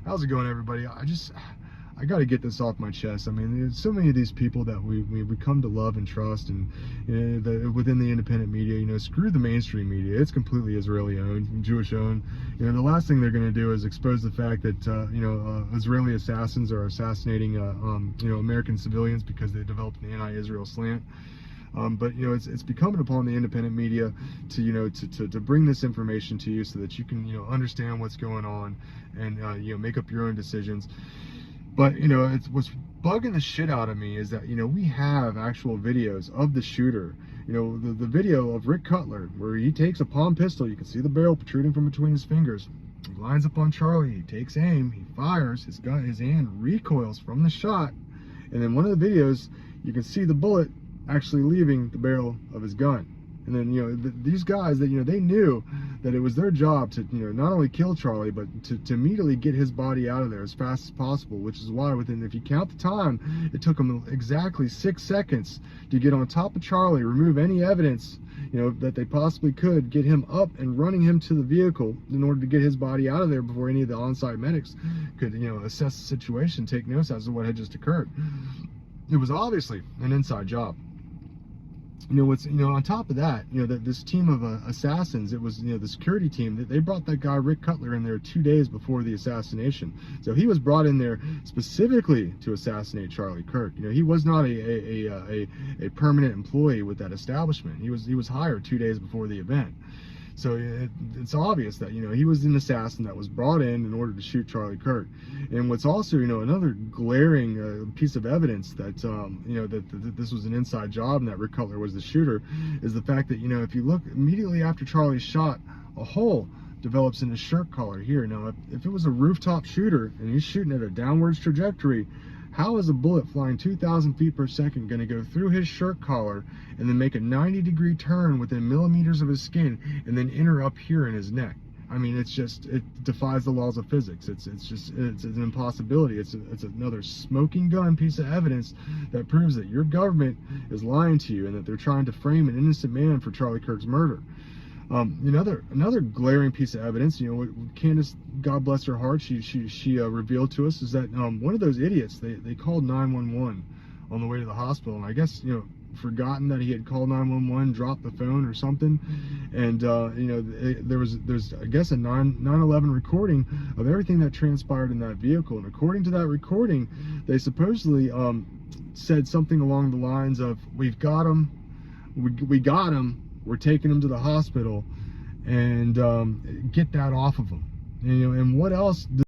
How's it going, everybody? I got to get this off my chest. I mean, there's so many of these people that we come to love and trust, and within the independent media, screw the mainstream media. It's completely Israeli owned, Jewish owned. The last thing they're going to do is expose the fact that Israeli assassins are assassinating American civilians because they developed an anti-Israel slant. But it's incumbent upon the independent media to bring this information to you so that you can understand what's going on and make up your own decisions. But it's what's bugging the shit out of me is that we have actual videos of the shooter. The video of Rick Cutler where he takes a palm pistol. You can see the barrel protruding from between his fingers. He lines up on Charlie. He takes aim. He fires. His hand recoils from the shot, and then one of the videos you can see the bullet actually leaving the barrel of his gun. And then these guys that they knew that it was their job to not only kill Charlie but to immediately get his body out of there as fast as possible, which is why if you count the time, it took them exactly 6 seconds to get on top of Charlie, remove any evidence that they possibly could, get him up and running him to the vehicle in order to get his body out of there before any of the on-site medics could assess the situation, take notes as to what had just occurred. It was obviously an inside job. On top of that, this team of assassins, it was the security team that they brought that guy Rick Cutler in there 2 days before the assassination. So he was brought in there specifically to assassinate Charlie Kirk. He was not a permanent employee with that establishment. He was hired 2 days before the event. So it's obvious that he was an assassin that was brought in order to shoot Charlie Kirk. And what's also another glaring piece of evidence that that this was an inside job and that Rick Cutler was the shooter is the fact that if you look immediately after Charlie's shot, a hole develops in his shirt collar here. Now if it was a rooftop shooter and he's shooting at a downwards trajectory, how is a bullet flying 2,000 feet per second going to go through his shirt collar and then make a 90-degree turn within millimeters of his skin and then enter up here in his neck? I mean, it defies the laws of physics. It's an impossibility. It's another smoking gun piece of evidence that proves that your government is lying to you and that they're trying to frame an innocent man for Charlie Kirk's murder. Another glaring piece of evidence, what Candace, God bless her heart, she revealed to us is that one of those idiots, they called 911 on the way to the hospital, and I guess forgotten that he had called 911, dropped the phone or something, and there's I guess a 9/11 recording of everything that transpired in that vehicle, and according to that recording, they supposedly said something along the lines of, "We've got him, we got him. We're taking him to the hospital," and get that off of him. And what else